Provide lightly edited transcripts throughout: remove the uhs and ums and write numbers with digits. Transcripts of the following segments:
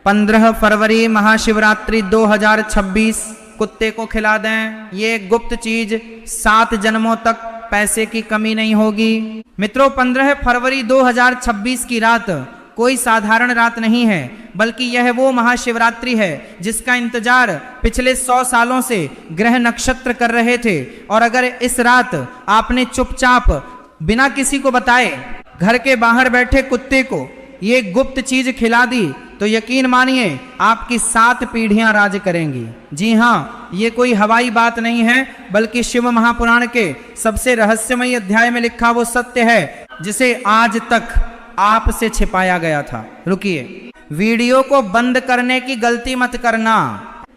15 फरवरी महाशिवरात्रि 2026 कुत्ते को खिला दें, ये गुप्त चीज 7 जन्मों तक पैसे की कमी नहीं होगी। मित्रों, 15 फरवरी 2026 की रात कोई साधारण रात नहीं है, बल्कि यह वो महाशिवरात्रि है जिसका इंतजार पिछले 100 सालों से ग्रह नक्षत्र कर रहे थे। और अगर इस रात आपने चुपचाप बिना किसी को बताए घर के बाहर बैठे कुत्ते को ये गुप्त चीज खिला दी तो यकीन मानिए आपकी 7 पीढ़ियां राज करेंगी। जी हाँ, ये कोई हवाई बात नहीं है, बल्कि शिव महापुराण के सबसे रहस्यमयी अध्याय में लिखा वो सत्य है जिसे आज तक आपसे छिपाया गया था। रुकिए, वीडियो को बंद करने की गलती मत करना,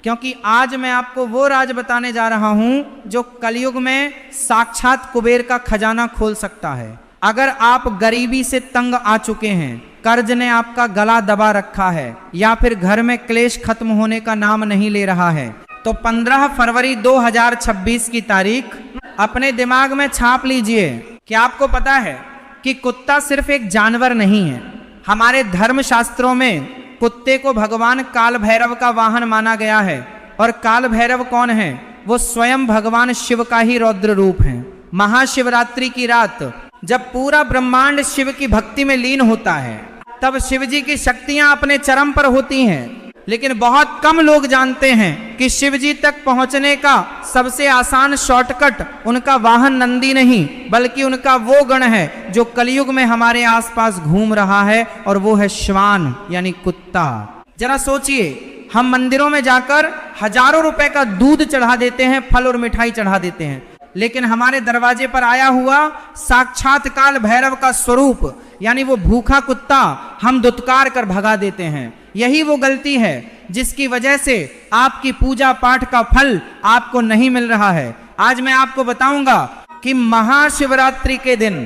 क्योंकि आज मैं आपको वो राज बताने जा रहा हूं जो कलयुग में साक्षात कुबेर का खजाना खोल सकता है। अगर आप गरीबी से तंग आ चुके हैं, कर्ज ने आपका गला दबा रखा है, या फिर घर में क्लेश खत्म होने का नाम नहीं ले रहा है, तो 15 फरवरी 2026 की तारीख अपने दिमाग में छाप लीजिए। क्या आपको पता है कि कुत्ता सिर्फ एक जानवर नहीं है। हमारे धर्म शास्त्रों में कुत्ते को भगवान काल भैरव का वाहन माना गया है। और काल भैरव कौन है? वो स्वयं भगवान शिव का ही रौद्र रूप है। महाशिवरात्रि की रात जब पूरा ब्रह्मांड शिव की भक्ति में लीन होता है, तब शिव जी की शक्तियां अपने चरम पर होती हैं। लेकिन बहुत कम लोग जानते हैं कि शिव जी तक पहुंचने का सबसे आसान शॉर्टकट उनका वाहन नंदी नहीं, बल्कि उनका वो गण है जो कलयुग में हमारे आसपास घूम रहा है, और वो है श्वान यानी कुत्ता। जरा सोचिए, हम मंदिरों में जाकर हजारों रुपए का दूध चढ़ा देते हैं, फल और मिठाई चढ़ा देते हैं, लेकिन हमारे दरवाजे पर आया हुआ साक्षात काल भैरव का स्वरूप यानी वो भूखा कुत्ता हम दुत्कार कर भगा देते हैं। यही वो गलती है जिसकी वजह से आपकी पूजा पाठ का फल आपको नहीं मिल रहा है। आज मैं आपको बताऊंगा कि महाशिवरात्रि के दिन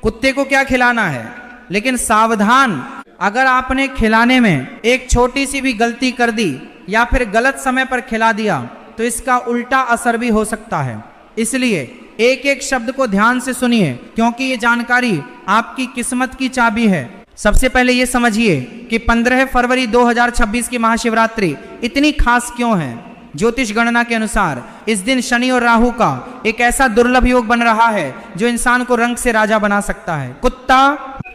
कुत्ते को क्या खिलाना है। लेकिन सावधान, अगर आपने खिलाने में एक छोटी सी भी गलती कर दी या फिर गलत समय पर खिला दिया तो इसका उल्टा असर भी हो सकता है। इसलिए एक एक शब्द को ध्यान से सुनिए, क्योंकि ये जानकारी आपकी किस्मत की चाबी है। सबसे पहले ये समझिए कि 15 फरवरी 2026 की महाशिवरात्रि इतनी खास क्यों है। ज्योतिष गणना के अनुसार इस दिन शनि और राहु का एक ऐसा दुर्लभ योग बन रहा है जो इंसान को रंग से राजा बना सकता है। कुत्ता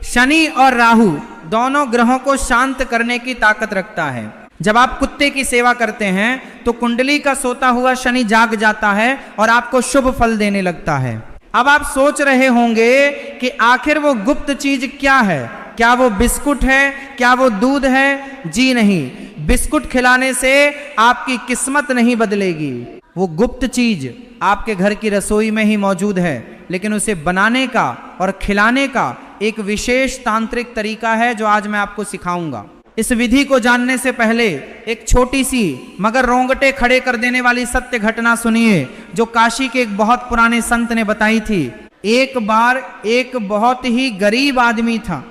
शनि और राहु दोनों ग्रहों को शांत करने की ताकत रखता है। जब आप कुत्ते की सेवा करते हैं तो कुंडली का सोता हुआ शनि जाग जाता है और आपको शुभ फल देने लगता है। अब आप सोच रहे होंगे कि आखिर वो गुप्त चीज क्या है? क्या वो बिस्कुट है? क्या वो दूध है? जी नहीं, बिस्कुट खिलाने से आपकी किस्मत नहीं बदलेगी। वो गुप्त चीज आपके घर की रसोई में ही मौजूद है, लेकिन उसे बनाने का और खिलाने का एक विशेष तांत्रिक तरीका है जो आज मैं आपको सिखाऊंगा। इस विधि को जानने से पहले एक छोटी सी मगर रोंगटे खड़े कर देने वाली सत्य घटना सुनिए जो काशी के एक बहुत पुराने संत ने बताई थी। एक बार एक बहुत ही गरीब आदमी था,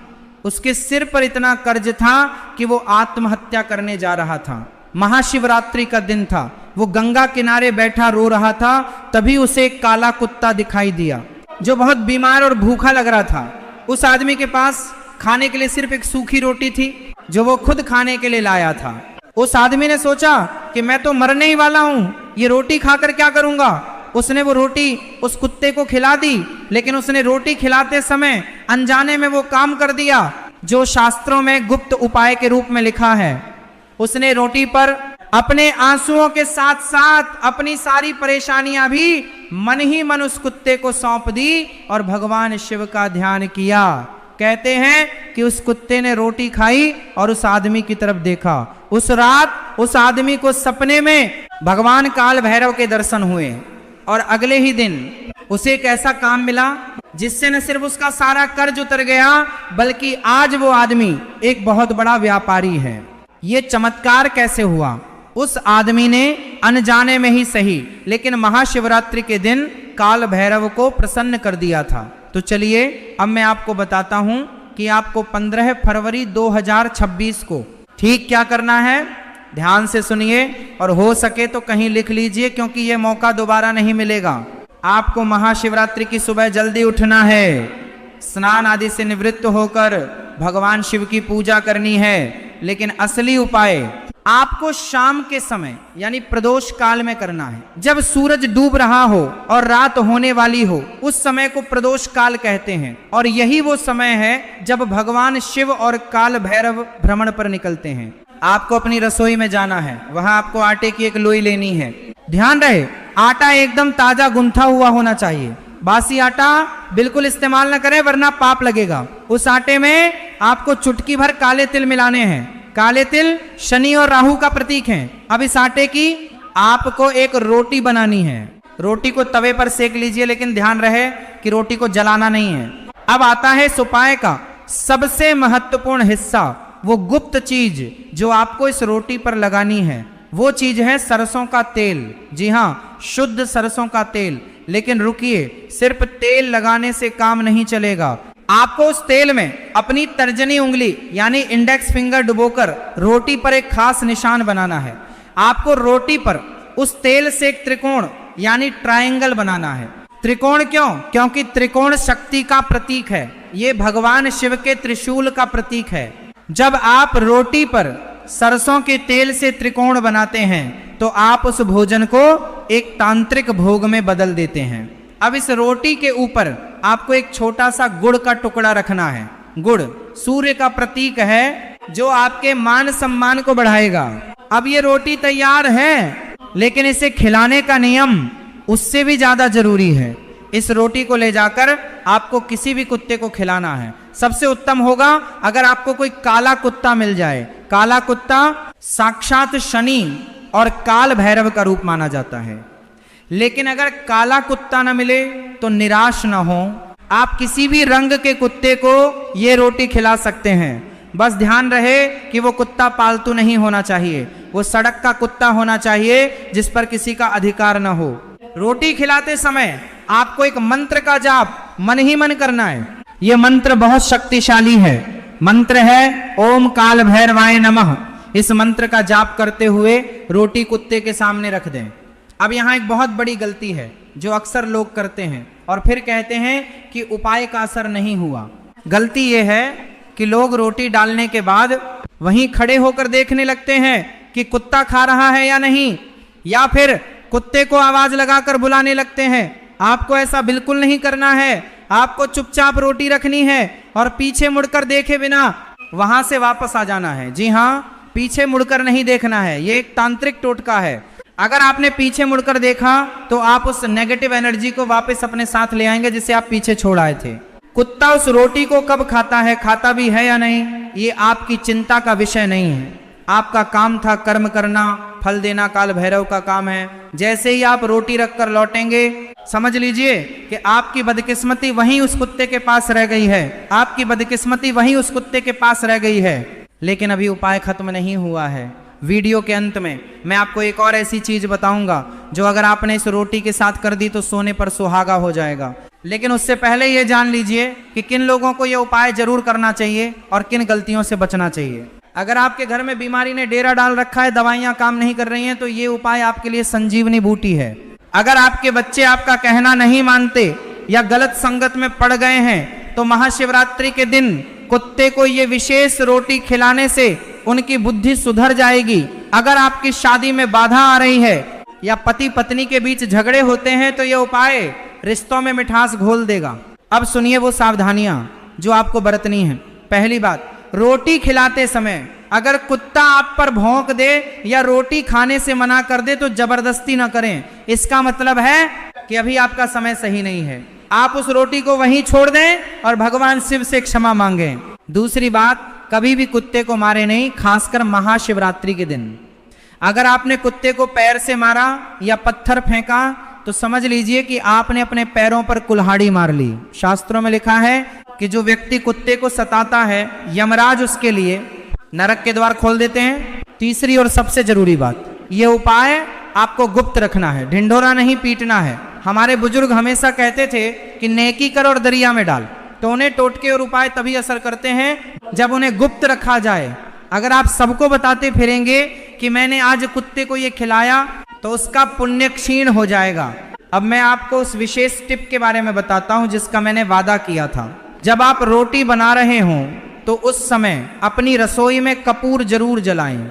उसके सिर पर इतना कर्ज था कि वो आत्महत्या करने जा रहा था। महाशिवरात्रि का दिन था, वो गंगा किनारे बैठा रो रहा था। तभी उसे एक काला कुत्ता दिखाई दिया जो बहुत बीमार और भूखा लग रहा था। उस आदमी के पास खाने के लिए सिर्फ एक सूखी रोटी थी जो वो खुद खाने के लिए लाया था। उस आदमी ने सोचा कि मैं तो मरने ही वाला हूं, ये रोटी खाकर क्या करूंगा। उसने वो रोटी उस कुत्ते को खिला दी, लेकिन उसने रोटी खिलाते समय अनजाने में वो काम कर दिया जो शास्त्रों में गुप्त उपाय के रूप में लिखा है। उसने रोटी पर अपने आंसुओं के साथ साथ अपनी सारी परेशानियां भी मन ही मन उस कुत्ते को सौंप दी और भगवान शिव का ध्यान किया। कहते हैं कि उस कुत्ते ने रोटी खाई और उस आदमी की तरफ देखा। उस रात उस आदमी को सपने में भगवान काल भैरव के दर्शन हुए और अगले ही दिन उसे एक ऐसा काम मिला जिससे न सिर्फ उसका सारा कर्ज उतर गया, बल्कि आज वो आदमी एक बहुत बड़ा व्यापारी है। ये चमत्कार कैसे हुआ? उस आदमी ने अनजाने में ही सही, लेकिन महाशिवरात्रि के दिन काल भैरव को प्रसन्न कर दिया था। तो चलिए अब मैं आपको बताता हूं कि आपको 15 फरवरी 2026 को ठीक क्या करना है। ध्यान से सुनिए और हो सके तो कहीं लिख लीजिए, क्योंकि यह मौका दोबारा नहीं मिलेगा। आपको महाशिवरात्रि की सुबह जल्दी उठना है, स्नान आदि से निवृत्त होकर भगवान शिव की पूजा करनी है। लेकिन असली उपाय आपको शाम के समय यानी प्रदोष काल में करना है। जब सूरज डूब रहा हो और रात होने वाली हो, उस समय को प्रदोष काल कहते हैं। और यही वो समय है जब भगवान शिव और काल भैरव भ्रमण पर निकलते हैं। आपको अपनी रसोई में जाना है, वहां आपको आटे की एक लोई लेनी है। ध्यान रहे, आटा एकदम ताजा गुंथा हुआ होना चाहिए। बासी आटा बिल्कुल इस्तेमाल न करें वरना पाप लगेगा। उस आटे में आपको चुटकी भर काले तिल मिलाने हैं। काले तिल शनि और राहु का प्रतीक है। अब इस आटे की आपको एक रोटी बनानी है। रोटी को तवे पर सेक लीजिए, लेकिन ध्यान रहे कि रोटी को जलाना नहीं है। अब आता है इस उपाय का सबसे महत्वपूर्ण हिस्सा, वो गुप्त चीज जो आपको इस रोटी पर लगानी है। वो चीज है सरसों का तेल। जी हाँ, शुद्ध सरसों का तेल। लेकिन रुकिए, सिर्फ तेल लगाने से काम नहीं चलेगा। आपको उस तेल में अपनी तर्जनी उंगली यानी इंडेक्स फिंगर डुबोकर रोटी पर एक खास निशान बनाना है। आपको रोटी पर उस तेल से एक त्रिकोण यानी ट्रायंगल बनाना है। त्रिकोण क्यों? क्योंकि त्रिकोण शक्ति का प्रतीक है। ये भगवान शिव के त्रिशूल का प्रतीक है। जब आप रोटी पर सरसों के तेल से त्रिकोण बनाते हैं तो आप उस भोजन को एक तांत्रिक भोग में बदल देते हैं। अब इस रोटी के ऊपर आपको एक छोटा सा गुड़ का टुकड़ा रखना है। गुड़ सूर्य का प्रतीक है जो आपके मान सम्मान को बढ़ाएगा। अब ये रोटी तैयार है, लेकिन इसे खिलाने का नियम उससे भी ज्यादा जरूरी है। इस रोटी को ले जाकर आपको किसी भी कुत्ते को खिलाना है। सबसे उत्तम होगा अगर आपको कोई काला कुत्ता मिल जाए। काला कुत्ता साक्षात शनि और काल भैरव का रूप माना जाता है। लेकिन अगर काला कुत्ता न मिले तो निराश न हो, आप किसी भी रंग के कुत्ते को ये रोटी खिला सकते हैं। बस ध्यान रहे कि वो कुत्ता पालतू नहीं होना चाहिए, वो सड़क का कुत्ता होना चाहिए जिस पर किसी का अधिकार न हो। रोटी खिलाते समय आपको एक मंत्र का जाप मन ही मन करना है। यह मंत्र बहुत शक्तिशाली है। मंत्र है ओम काल भैरवाय नमः। इस मंत्र का जाप करते हुए रोटी कुत्ते के सामने रख दें। अब यहाँ एक बहुत बड़ी गलती है जो अक्सर लोग करते हैं और फिर कहते हैं कि उपाय का असर नहीं हुआ। गलती यह है कि लोग रोटी डालने के बाद वहीं खड़े होकर देखने लगते हैं कि कुत्ता खा रहा है या नहीं, या फिर कुत्ते को आवाज लगाकर बुलाने लगते हैं। आपको ऐसा बिल्कुल नहीं करना है। आपको चुपचाप रोटी रखनी है और पीछे मुड़कर देखे बिना वहां से वापस आ जाना है। जी हाँ, पीछे मुड़कर नहीं देखना है। ये एक तांत्रिक टोटका है। अगर आपने पीछे मुड़कर देखा तो आप उस नेगेटिव एनर्जी को वापस अपने साथ ले आएंगे जिसे आप पीछे छोड़ आए थे। कुत्ता उस रोटी को कब खाता है, खाता भी है या नहीं, ये आपकी चिंता का विषय नहीं है। आपका काम था कर्म करना, फल देना काल भैरव का काम है। जैसे ही आप रोटी रखकर लौटेंगे, समझ लीजिए कि आपकी बदकिस्मती वहीं उस कुत्ते के पास रह गई है। आपकी बदकिस्मती वहीं उस कुत्ते के पास रह गई है। लेकिन अभी उपाय खत्म नहीं हुआ है। वीडियो के अंत में मैं आपको एक और ऐसी चीज बताऊंगा जो अगर आपने इस रोटी के साथ कर दी तो सोने पर सुहागा हो जाएगा। लेकिन उससे पहले ये जान लीजिए कि किन लोगों को ये उपाय जरूर करना चाहिए और किन गलतियों से बचना चाहिए। अगर आपके घर में बीमारी ने डेरा डाल रखा है, दवाइयां काम नहीं कर रही हैं, तो ये उपाय आपके लिए संजीवनी बूटी है। अगर आपके बच्चे आपका कहना नहीं मानते या गलत संगत में पड़ गए हैं तो महाशिवरात्रि के दिन कुत्ते को ये विशेष रोटी खिलाने से उनकी बुद्धि सुधर जाएगी। अगर आपकी शादी में बाधा आ रही है या पति पत्नी के बीच झगड़े होते हैं तो यह उपाय रिश्तों में मिठास घोल देगा। अब सुनिए वो सावधानियां जो आपको बरतनी है। पहली बात, रोटी खिलाते समय अगर कुत्ता आप पर भौंक दे या रोटी खाने से मना कर दे तो जबरदस्ती ना करें। इसका मतलब है कि अभी आपका समय सही नहीं है। आप उस रोटी को वहीं छोड़ दें और भगवान शिव से क्षमा मांगें। दूसरी बात, कभी भी कुत्ते को मारे नहीं, खासकर महाशिवरात्रि के दिन। अगर आपने कुत्ते को पैर से मारा या पत्थर फेंका तो समझ लीजिए कि आपने अपने पैरों पर कुल्हाड़ी मार ली। शास्त्रों में लिखा है कि जो व्यक्ति कुत्ते को सताता है, यमराज उसके लिए नरक के द्वार खोल देते हैं। तीसरी और सबसे जरूरी बात, यह उपाय आपको गुप्त रखना है, ढिंढोरा नहीं पीटना है। हमारे बुजुर्ग हमेशा कहते थे कि नेकी कर और दरिया में डाल। तो उन्हें टोटके और उपाय तभी असर करते हैं जब उन्हें गुप्त रखा जाए। अगर आप सबको बताते फिरेंगे कि मैंने आज कुत्ते को ये खिलाया तो उसका पुण्य क्षीण हो जाएगा। अब मैं आपको उस विशेष टिप के बारे में बताता हूं जिसका मैंने वादा किया था। जब आप रोटी बना रहे हों तो उस समय अपनी रसोई में कपूर जरूर जलाएं।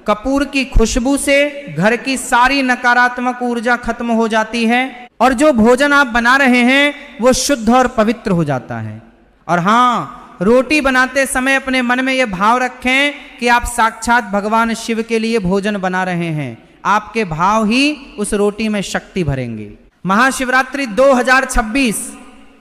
कपूर की खुशबू से घर की सारी नकारात्मक ऊर्जा खत्म हो जाती है और जो भोजन आप बना रहे हैं वो शुद्ध और पवित्र हो जाता है। और हाँ, रोटी बनाते समय अपने मन में यह भाव रखें कि आप साक्षात भगवान शिव के लिए भोजन बना रहे हैं। आपके भाव ही उस रोटी में शक्ति भरेंगे। महाशिवरात्रि 2026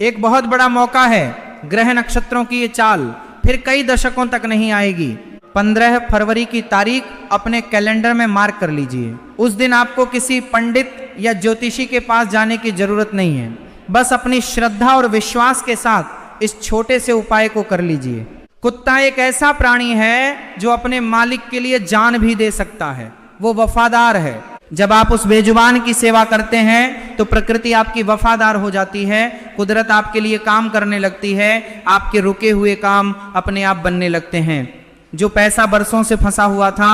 एक बहुत बड़ा मौका है। ग्रह नक्षत्रों की ये चाल फिर कई दशकों तक नहीं आएगी। 15 फरवरी की तारीख अपने कैलेंडर में मार्क कर लीजिए। उस दिन आपको किसी पंडित या ज्योतिषी के पास जाने की जरूरत नहीं है। बस अपनी श्रद्धा और विश्वास के साथ इस छोटे से उपाय को कर लीजिए। कुत्ता एक ऐसा प्राणी है जो अपने मालिक के लिए जान भी दे सकता है। वो वफादार है। जब आप उस बेजुबान की सेवा करते हैं तो प्रकृति आपकी वफादार हो जाती है। कुदरत आपके लिए काम करने लगती है। आपके रुके हुए काम अपने आप बनने लगते हैं। जो पैसा बरसों से फंसा हुआ था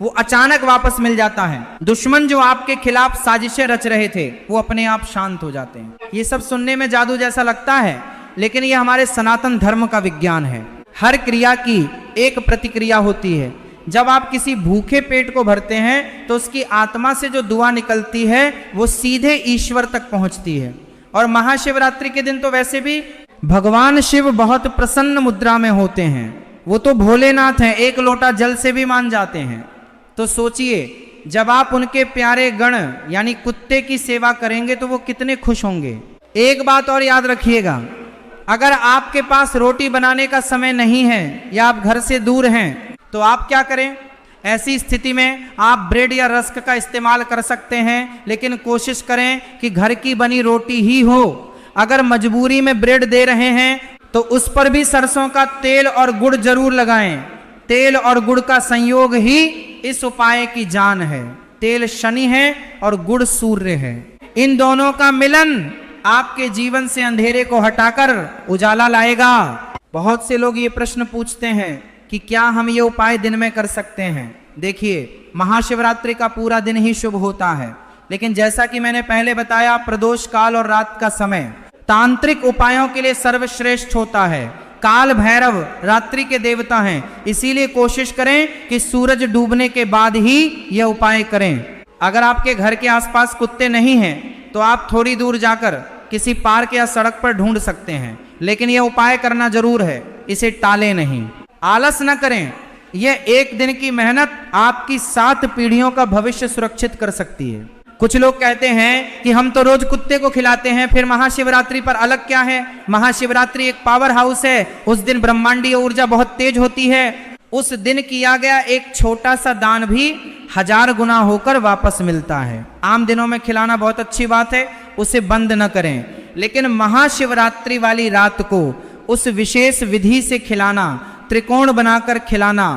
वो अचानक वापस मिल जाता है। दुश्मन जो आपके खिलाफ साजिशें रच रहे थे वो अपने आप शांत हो जाते हैं। ये सब सुनने में जादू जैसा लगता है, लेकिन ये हमारे सनातन धर्म का विज्ञान है। हर क्रिया की एक प्रतिक्रिया होती है। जब आप किसी भूखे पेट को भरते हैं तो उसकी आत्मा से जो दुआ निकलती है वो सीधे ईश्वर तक पहुंचती है। और महाशिवरात्रि के दिन तो वैसे भी भगवान शिव बहुत प्रसन्न मुद्रा में होते हैं। वो तो भोलेनाथ हैं, एक लोटा जल से भी मान जाते हैं। तो सोचिए, जब आप उनके प्यारे गण यानी कुत्ते की सेवा करेंगे तो वो कितने खुश होंगे। एक बात और याद रखिएगा, अगर आपके पास रोटी बनाने का समय नहीं है या आप घर से दूर हैं तो आप क्या करें? ऐसी स्थिति में आप ब्रेड या रस्क का इस्तेमाल कर सकते हैं, लेकिन कोशिश करें कि घर की बनी रोटी ही हो। अगर मजबूरी में ब्रेड दे रहे हैं तो उस पर भी सरसों का तेल और गुड़ जरूर लगाएं। तेल और गुड़ का संयोग ही इस उपाय की जान है। तेल शनि है और गुड़ सूर्य है। इन दोनों का मिलन आपके जीवन से अंधेरे को हटाकर उजाला लाएगा। बहुत से लोग ये प्रश्न पूछते हैं कि क्या हम ये उपाय दिन में कर सकते हैं? देखिए, महाशिवरात्रि का पूरा दिन ही शुभ होता है, लेकिन जैसा कि मैंने पहले बताया, प्रदोष काल और रात का समय तांत्रिक उपायों के लिए सर्वश्रेष्ठ होता है। काल भैरव रात्रि के देवता हैं, इसीलिए कोशिश करें कि सूरज डूबने के बाद ही यह उपाय करें। अगर आपके घर के आसपास कुत्ते नहीं हैं तो आप थोड़ी दूर जाकर किसी पार्क या सड़क पर ढूंढ सकते हैं, लेकिन यह उपाय करना जरूर है। इसे टालें नहीं, आलस न करें। यह एक दिन की मेहनत आपकी 7 पीढ़ियों का भविष्य सुरक्षित कर सकती है। कुछ लोग कहते हैं कि हम तो रोज कुत्ते को खिलाते हैं, फिर महाशिवरात्रि पर अलग क्या है? महाशिवरात्रि एक पावर हाउस है। उस दिन ब्रह्मांडीय ऊर्जा बहुत तेज होती है। उस दिन किया गया एक छोटा सा दान भी 1000 गुना होकर वापस मिलता है। आम दिनों में खिलाना बहुत अच्छी बात है, उसे बंद न करें, लेकिन महाशिवरात्रि वाली रात को उस विशेष विधि से खिलाना, त्रिकोण बनाकर खिलाना,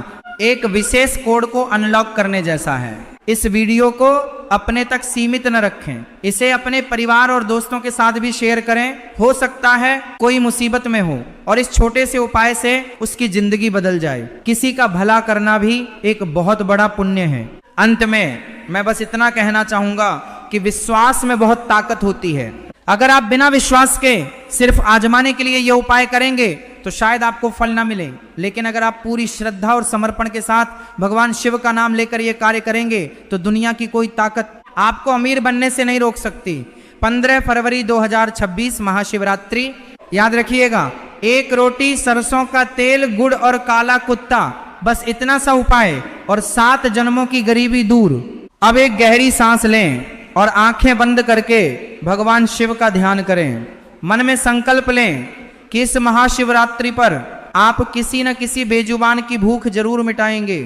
एक विशेष कोड को अनलॉक करने जैसा है। इस वीडियो को अपने तक सीमित न रखें, इसे अपने परिवार और दोस्तों के साथ भी शेयर करें। हो सकता है कोई मुसीबत में हो और इस छोटे से उपाय से उसकी जिंदगी बदल जाए। किसी का भला करना भी एक बहुत बड़ा पुण्य है। अंत में मैं बस इतना कहना चाहूंगा कि विश्वास में बहुत ताकत होती है। अगर आप बिना विश्वास के सिर्फ आजमाने के लिए यह उपाय करेंगे तो शायद आपको फल ना मिले, लेकिन अगर आप पूरी श्रद्धा और समर्पण के साथ भगवान शिव का नाम लेकर यह कार्य करेंगे तो दुनिया की कोई ताकत आपको अमीर बनने से नहीं रोक सकती। 15 फरवरी 2026 महाशिवरात्रि, याद रखिएगा, 1 रोटी, सरसों का तेल, गुड़ और काला कुत्ता, बस इतना सा उपाय और 7 जन्मों की गरीबी दूर। अब एक गहरी सांस लें और आंखें बंद करके भगवान शिव का ध्यान करें। मन में संकल्प लें कि इस महाशिवरात्रि पर आप किसी न किसी बेजुबान की भूख जरूर मिटाएंगे,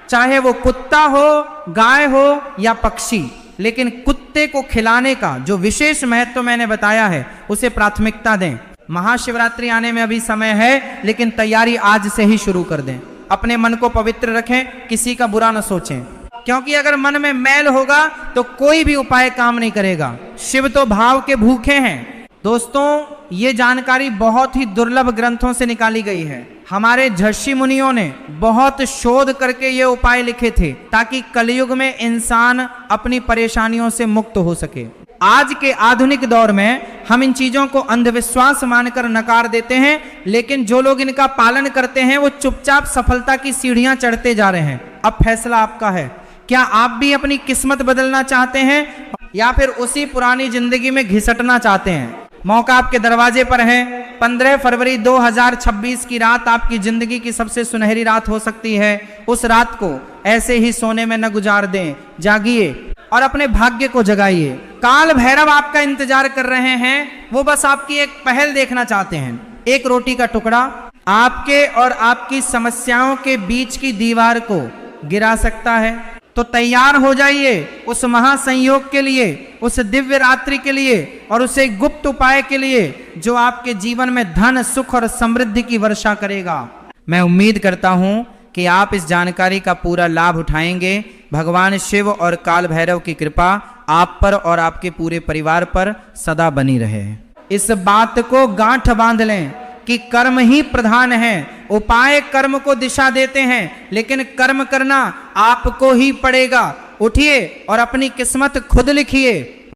चाहे वो कुत्ता हो, गाय हो या पक्षी। लेकिन कुत्ते को खिलाने का जो विशेष महत्व मैंने बताया है उसे प्राथमिकता दें। महाशिवरात्रि आने में अभी समय है, लेकिन तैयारी आज से ही शुरू कर दें। अपने मन को पवित्र रखें, किसी का बुरा न सोचें, क्योंकि अगर मन में मैल होगा तो कोई भी उपाय काम नहीं करेगा। शिव तो भाव के भूखे हैं। दोस्तों, ये जानकारी बहुत ही दुर्लभ ग्रंथों से निकाली गई है। हमारे झषि मुनियों ने बहुत शोध करके ये उपाय लिखे थे ताकि कलयुग में इंसान अपनी परेशानियों से मुक्त हो सके। आज के आधुनिक दौर में हम इन चीजों को अंधविश्वास मानकर नकार देते हैं, लेकिन जो लोग इनका पालन करते हैं वो चुपचाप सफलता की सीढ़ियां चढ़ते जा रहे हैं। अब फैसला आपका है, क्या आप भी अपनी किस्मत बदलना चाहते हैं या फिर उसी पुरानी जिंदगी में घिसटना चाहते हैं? मौका आपके दरवाजे पर है। 15 फरवरी 2026 की रात आपकी जिंदगी की सबसे सुनहरी रात हो सकती है। उस रात को ऐसे ही सोने में न गुजार दें, जागिए और अपने भाग्य को जगाइए। काल भैरव आपका इंतजार कर रहे हैं, वो बस आपकी एक पहल देखना चाहते हैं। एक रोटी का टुकड़ा आपके और आपकी समस्याओं के बीच की दीवार को गिरा सकता है। तो तैयार हो जाइए उस महासंयोग के लिए, उस दिव्य रात्रि के लिए और उस एक गुप्त उपाय के लिए जो आपके जीवन में धन, सुख और समृद्धि की वर्षा करेगा। मैं उम्मीद करता हूं कि आप इस जानकारी का पूरा लाभ उठाएंगे। भगवान शिव और काल भैरव की कृपा आप पर और आपके पूरे परिवार पर सदा बनी रहे। इस बात को गांठ बांध लें कि कर्म ही प्रधान है। उपाय कर्म को दिशा देते हैं, लेकिन कर्म करना आपको ही पड़ेगा। उठिए और अपनी किस्मत खुद लिखिए।